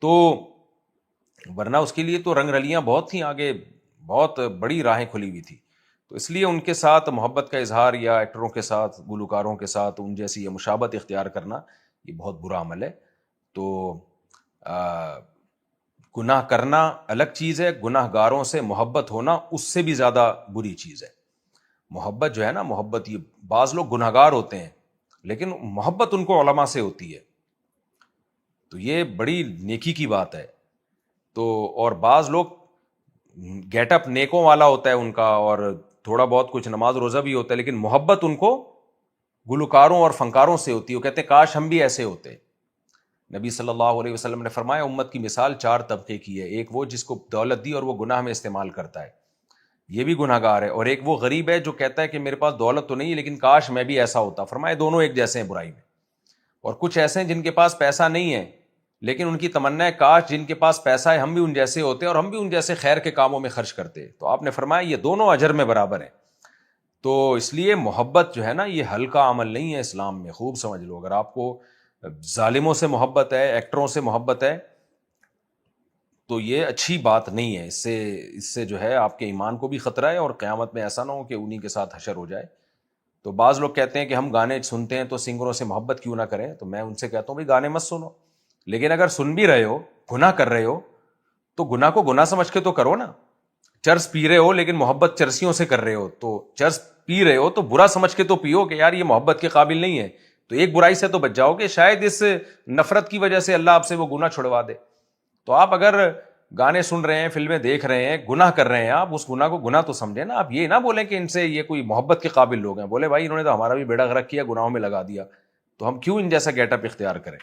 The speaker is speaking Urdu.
تو ورنہ اس کے لیے تو رنگ رلیاں بہت تھیں آگے، بہت بڑی راہیں کھلی ہوئی تھی. تو اس لیے ان کے ساتھ محبت کا اظہار یا ایکٹروں کے ساتھ، گلوکاروں کے ساتھ ان جیسی یہ مشابہت اختیار کرنا یہ بہت برا عمل ہے. تو گناہ کرنا الگ چیز ہے، گناہ گاروں سے محبت ہونا اس سے بھی زیادہ بری چیز ہے. محبت جو ہے نا، محبت، یہ بعض لوگ گناہ گار ہوتے ہیں لیکن محبت ان کو علماء سے ہوتی ہے، تو یہ بڑی نیکی کی بات ہے. تو اور بعض لوگ گیٹ اپ نیکوں والا ہوتا ہے ان کا، اور تھوڑا بہت کچھ نماز روزہ بھی ہوتا ہے، لیکن محبت ان کو گلوکاروں اور فنکاروں سے ہوتی ہے. وہ کہتے ہیں کاش ہم بھی ایسے ہوتے. نبی صلی اللہ علیہ وسلم نے فرمایا امت کی مثال 4 طبقے کی ہے. ایک وہ جس کو دولت دی اور وہ گناہ میں استعمال کرتا ہے، یہ بھی گناہ گار ہے. اور ایک وہ غریب ہے جو کہتا ہے کہ میرے پاس دولت تو نہیں ہے لیکن کاش میں بھی ایسا ہوتا. فرمایا دونوں ایک جیسے ہیں برائی میں. اور کچھ ایسے ہیں جن کے پاس پیسہ نہیں ہے لیکن ان کی تمنا ہے کاش جن کے پاس پیسہ ہے ہم بھی ان جیسے ہوتے اور ہم بھی ان جیسے خیر کے کاموں میں خرچ کرتے. تو آپ نے فرمایا یہ دونوں اجر میں برابر ہیں. تو اس لیے محبت جو ہے نا یہ ہلکا عمل نہیں ہے اسلام میں، خوب سمجھ لو. اگر آپ کو ظالموں سے محبت ہے، ایکٹروں سے محبت ہے، تو یہ اچھی بات نہیں ہے. اس سے جو ہے آپ کے ایمان کو بھی خطرہ ہے، اور قیامت میں ایسا نہ ہو کہ انہی کے ساتھ حشر ہو جائے. تو بعض لوگ کہتے ہیں کہ ہم گانے سنتے ہیں تو سنگروں سے محبت کیوں نہ کریں. تو میں ان سے کہتا ہوں بھائی گانے مت سنو، لیکن اگر سن بھی رہے ہو، گناہ کر رہے ہو، تو گناہ کو گناہ سمجھ کے تو کرو نا. چرس پی رہے ہو لیکن محبت چرسیوں سے کر رہے ہو، تو چرس پی رہے ہو تو برا سمجھ کے تو پیو کہ یار یہ محبت کے قابل نہیں ہے. تو ایک برائی سے تو بچ جاؤ کہ شاید اس نفرت کی وجہ سے اللہ آپ سے وہ گناہ چھڑوا دے. تو آپ اگر گانے سن رہے ہیں، فلمیں دیکھ رہے ہیں، گناہ کر رہے ہیں، آپ اس گناہ کو گناہ تو سمجھیں نا. آپ یہ نہ بولیں کہ ان سے یہ کوئی محبت کے قابل لوگ ہیں. بولے بھائی انہوں نے تو ہمارا بھی بیڑا غرق کیا، گناہوں میں لگا دیا، تو ہم کیوں ان جیسا گیٹ اپ اختیار کریں.